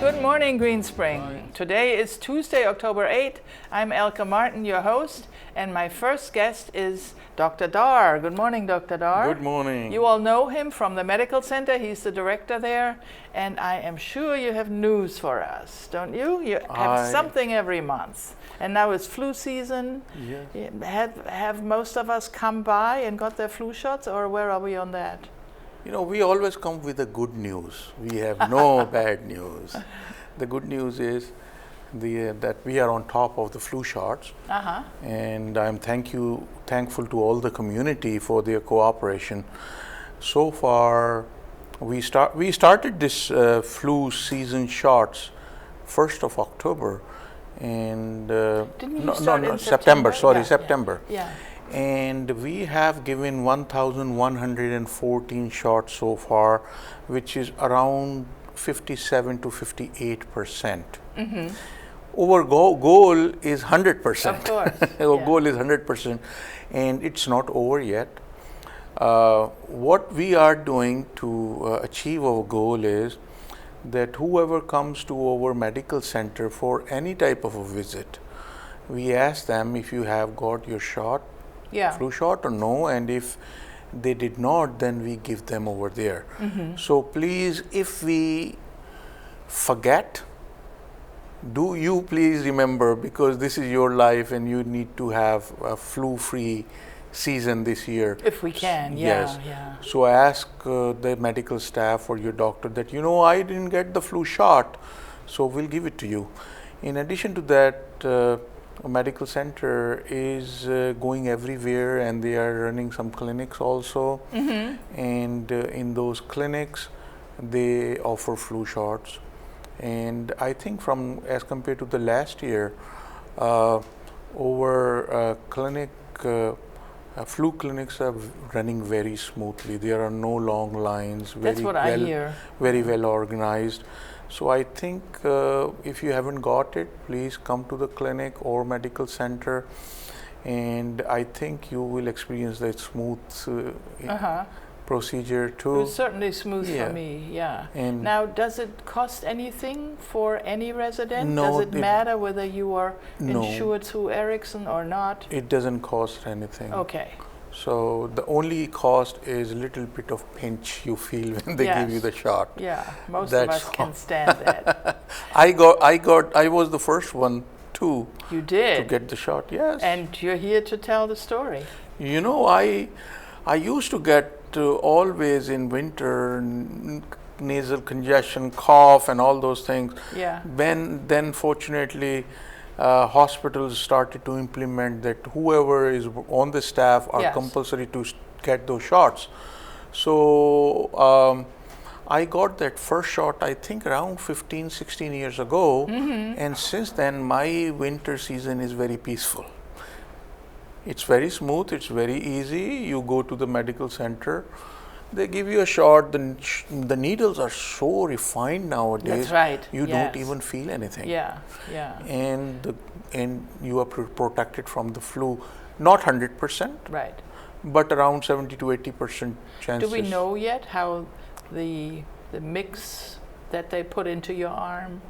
Good morning, Green Spring. Today is Tuesday, October 8th. I'm Elke Martin, your host, and my first guest is Dr. Dar. Good morning, Dr. Dar. Good morning. You all know him from the medical center. He's the director there, and I am sure you have news for us, don't you? You have something every month. And now it's flu season. Yes. Have most of us come by and got their flu shots, or where are we on that? You know, we always come with the good news. We have no bad news. The good news is that we are on top of the flu shots. And I'm thankful to all the community for their cooperation. So far, we started this flu season shots 1st of October. And Didn't you start in September. Sorry, Yeah, September. Yeah. And we have given 1,114 shots so far, which is around 57 to 58%. Our goal is 100%. Of course. Our goal is 100%, and it's not over yet. What we are doing to achieve our goal is that whoever comes to our medical center for any type of a visit, we ask them if you have got your shot, flu shot or no, and if they did not, then we give them over there. So please, if we forget, do you please remember, because this is your life and you need to have a flu-free season this year. If we can, Yes. yeah. So ask the medical staff or your doctor that, you know, I didn't get the flu shot, so we'll give it to you. In addition to that, a medical center is going everywhere, and they are running some clinics also. And in those clinics, they offer flu shots. And I think as compared to the last year, flu clinics are running very smoothly. There are no long lines. That's what I hear. Very well organized. So I think if you haven't got it, please come to the clinic or medical center, and I think you will experience that smooth procedure too. It was certainly smooth for me, yeah. And now, does it cost anything for any resident? No, does it matter whether you are insured through Ericsson or not? It doesn't cost anything. Okay. So the only cost is a little bit of pinch you feel when they give you the shot. Yeah, most of us can stand that. I was the first one too. You did? To get the shot, yes. And you're here to tell the story. You know, I used to get always in winter nasal congestion, cough, and all those things. Yeah. Then fortunately, hospitals started to implement that whoever is on the staff are compulsory to get those shots. So I got that first shot, I think around 15, 16 years ago. And since then, my winter season is very peaceful. It's very smooth, it's very easy. You go to the medical center, they give you a shot. The needles are so refined nowadays. That's right. You don't even feel anything. Yeah. And you are protected from the flu, not 100%. Right. But around 70 to 80% chances. Do we know yet how the mix that they put into your arm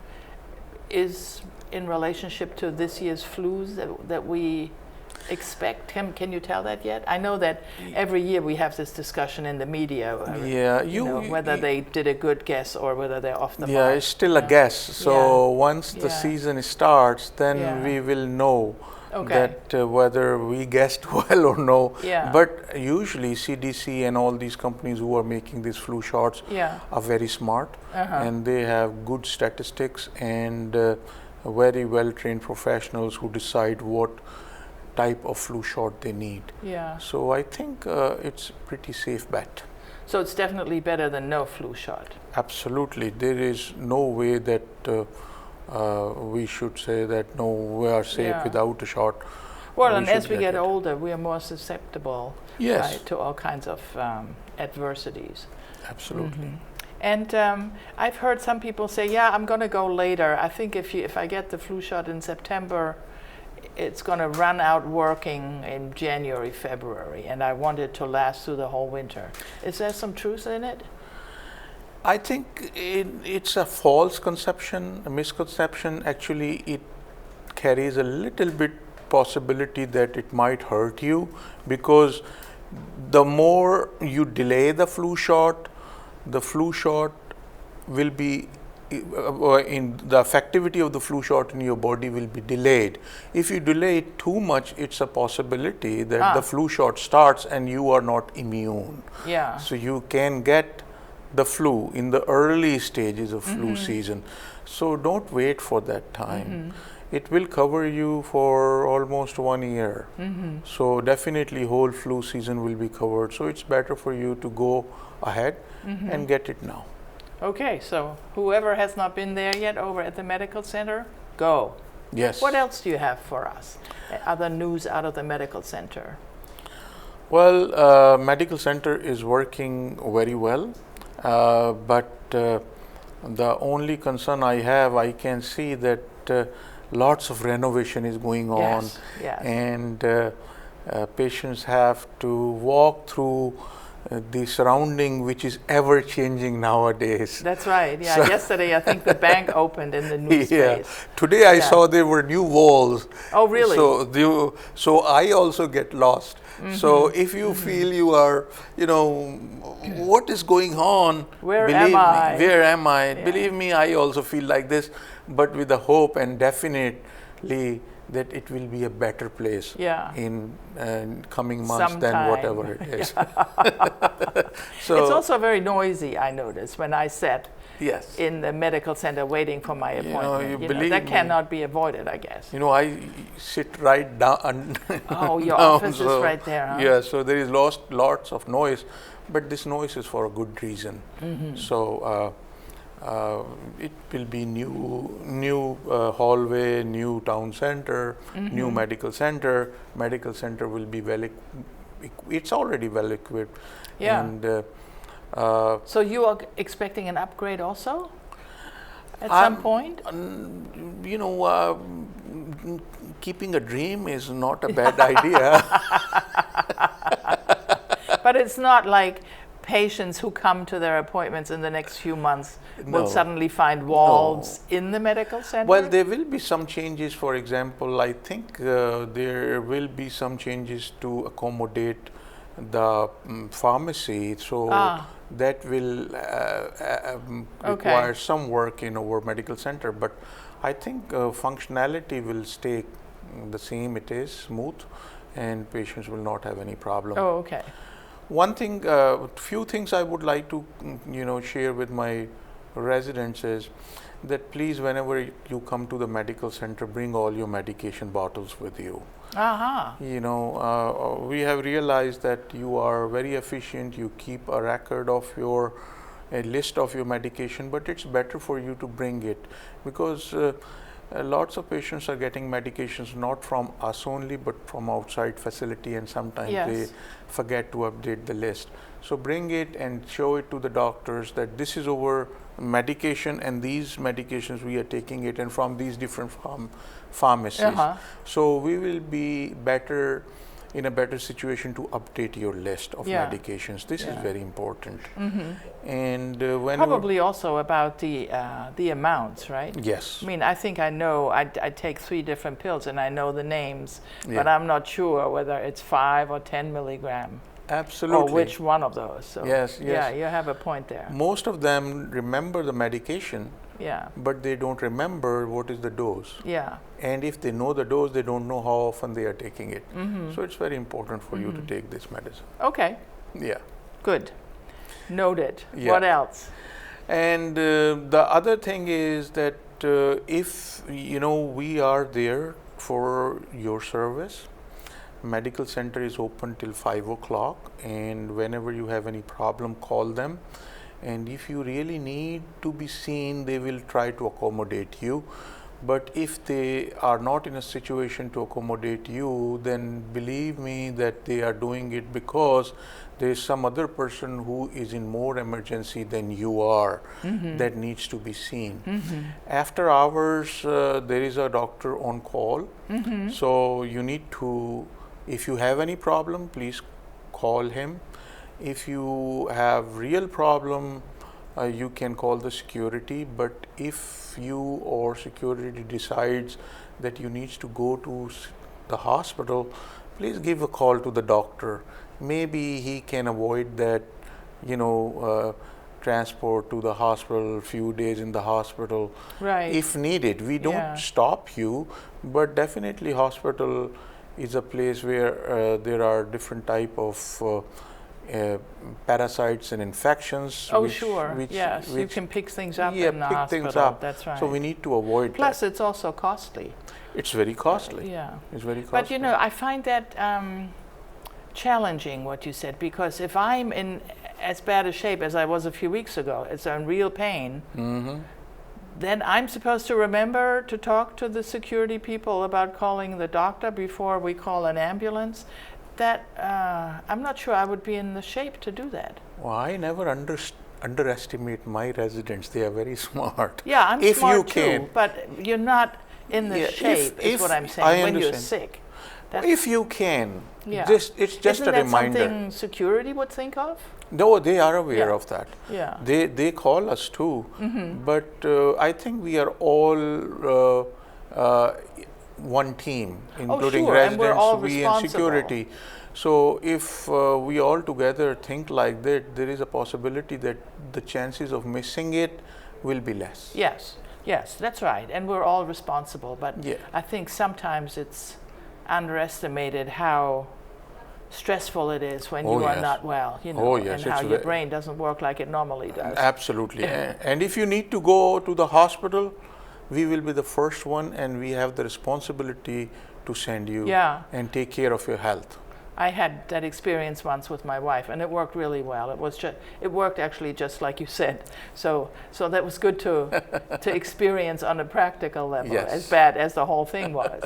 is in relationship to this year's flus that we expect? Can you tell that yet? I know that every year we have this discussion in the media. Whether they did a good guess or whether they're off the mark. Yeah, it's still a guess. So once the season starts, then we will know that whether we guessed well or no. But usually CDC and all these companies who are making these flu shots are very smart, and they have good statistics and very well trained professionals who decide what type of flu shot they need. So I think it's a pretty safe bet. So it's definitely better than no flu shot. Absolutely. There is no way that we should say that no, we are safe without a shot. Well, and as we get older, we are more susceptible to all kinds of adversities. Absolutely. And I've heard some people say, I'm going to go later. I think if I get the flu shot in September, it's going to run out working in January, February, and I want it to last through the whole winter. Is there some truth in it? I think it's a false conception, a misconception. Actually, it carries a little bit possibility that it might hurt you, because the more you delay the flu shot will be in the effectivity of the flu shot in your body will be delayed. If you delay it too much, it's a possibility that the flu shot starts and you are not immune. Yeah. So you can get the flu in the early stages of flu season. So don't wait for that time. It will cover you for almost 1 year. So definitely whole flu season will be covered. So it's better for you to go ahead and get it now. Okay, so whoever has not been there yet over at the medical center, go. Yes. What else do you have for us? Other news out of the medical center? Well, medical center is working very well, but the only concern I have, I can see that lots of renovation is going on, Yes. and patients have to walk through the surrounding, which is ever changing nowadays. That's right. Yeah. So Yesterday, I think the bank opened in the new Yeah. space. Today I saw there were new walls. Oh, really? So I also get lost. So if you feel you are, what is going on? Where believe am I? Me, where am I? Yeah. Believe me, I also feel like this, but with the hope and definitely that it will be a better place in coming months than Sometime. whatever it is. So it's also very noisy, I noticed, when I sat Yes. in the medical center waiting for my appointment. That cannot be avoided, I guess. I sit right down. Oh, your down, office is right there, huh? Yeah, so there is lots of noise, but this noise is for a good reason. So it will be new hallway, new town center, new medical center. Medical center will be it's already well equipped. Yeah. And so you are expecting an upgrade also at some point? Keeping a dream is not a bad idea. But it's not like patients who come to their appointments in the next few months will suddenly find walls in the medical center? Well, there will be some changes. For example, I think there will be some changes to accommodate the pharmacy. So that will require some work in our medical center. But I think functionality will stay the same. It is smooth, and patients will not have any problem. Oh, okay. One thing, few things I would like to, share with my residents is that please, whenever you come to the medical center, bring all your medication bottles with you. We have realized that you are very efficient. You keep a record of a list of your medication, but it's better for you to bring it, because lots of patients are getting medications not from us only, but from outside facility, and sometimes they forget to update the list. So bring it and show it to the doctors that this is our medication, and these medications we are taking it, and from these different pharmacies. So we will be in a better situation to update your list of medications. This is very important. And probably also about the amounts, right? Yes. I mean, I think I know. I take 3 different pills, and I know the names, but I'm not sure whether it's 5 or 10 milligram. Absolutely. Or which one of those. So yes. Yeah, you have a point there. Most of them remember the medication, Yeah. but they don't remember what is the dose. Yeah. And if they know the dose, they don't know how often they are taking it. So it's very important for you to take this medicine. Okay. Yeah. Good. Noted. Yeah. What else? And the other thing is that if we are there for your service. Medical center is open till 5 o'clock, and whenever you have any problem, call them. And if you really need to be seen, they will try to accommodate you. But if they are not in a situation to accommodate you, then believe me that they are doing it because there is some other person who is in more emergency than you are that needs to be seen. After hours, there is a doctor on call. So you need to, if you have any problem, please call him. If you have real problem, you can call the security. But if you or security decides that you need to go to the hospital, please give a call to the doctor. Maybe he can avoid that, transport to the hospital, few days in the hospital, Right. if needed. We don't Yeah. stop you, but definitely hospital is a place where there are different type of parasites and infections. Oh, sure. Yes, you can pick things up in the pick hospital. things up. That's right. So we need to avoid Plus, that. it's also costly. It's very costly. Yeah. It's very costly. But I find that challenging what you said, because if I'm in as bad a shape as I was a few weeks ago, it's in real pain, then I'm supposed to remember to talk to the security people about calling the doctor before we call an ambulance. That I'm not sure I would be in the shape to do that. Well, I never underestimate my residents. They are very smart. Yeah, I'm if smart you too, can, but you're not in the shape, is what I'm saying, when you're sick. If you can, Yeah. it's just Isn't a reminder. That something security would think of? No, they are aware Yeah. of that. Yeah. They call us too, but I think we are all one team, including sure, and we're residents, all we and responsible. security. So if we all together think like that, there is a possibility that the chances of missing it will be less. Yes, yes, that's right. And we're all responsible. But Yeah. I think sometimes it's underestimated how stressful it is when Oh, you are yes. not well, Oh, yes, and how it's your brain doesn't work like it normally does. Absolutely. And if you need to go to the hospital, we will be the first one, and we have the responsibility to send you Yeah. and take care of your health. I had that experience once with my wife, and it worked really well. It worked actually just like you said. So that was good to experience on a practical level, Yes. as bad as the whole thing was.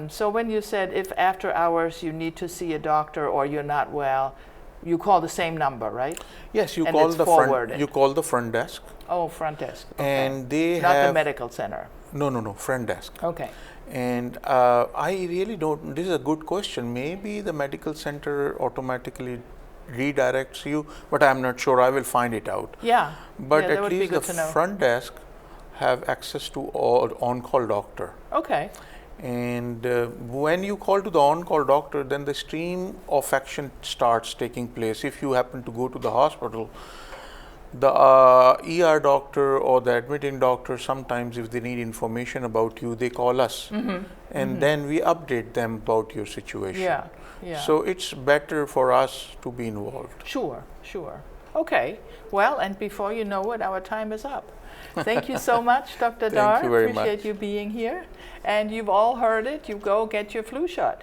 So when you said if after hours you need to see a doctor or you're not well, you call the same number, right? Yes, you And call it's the forwarded. you call the front desk, Oh, front desk. Okay. and they Not have the medical center. no front desk. Okay. And I really don't. This is a good question. Maybe the medical center automatically redirects you, but I'm not sure. I will find it out. Yeah. But yeah, that at would be least the good to know. front desk have access to all on-call doctor. Okay. And when you call to the on-call doctor, then the stream of action starts taking place. If you happen to go to the hospital, the ER doctor or the admitting doctor, sometimes if they need information about you, they call us, and then we update them about your situation. Yeah. Yeah. So it's better for us to be involved. Sure, sure. Okay. Well, and before you know it, our time is up. Thank you so much, Dr. Dar. Thank you very Appreciate much. you being here. And you've all heard it. You go get your flu shot.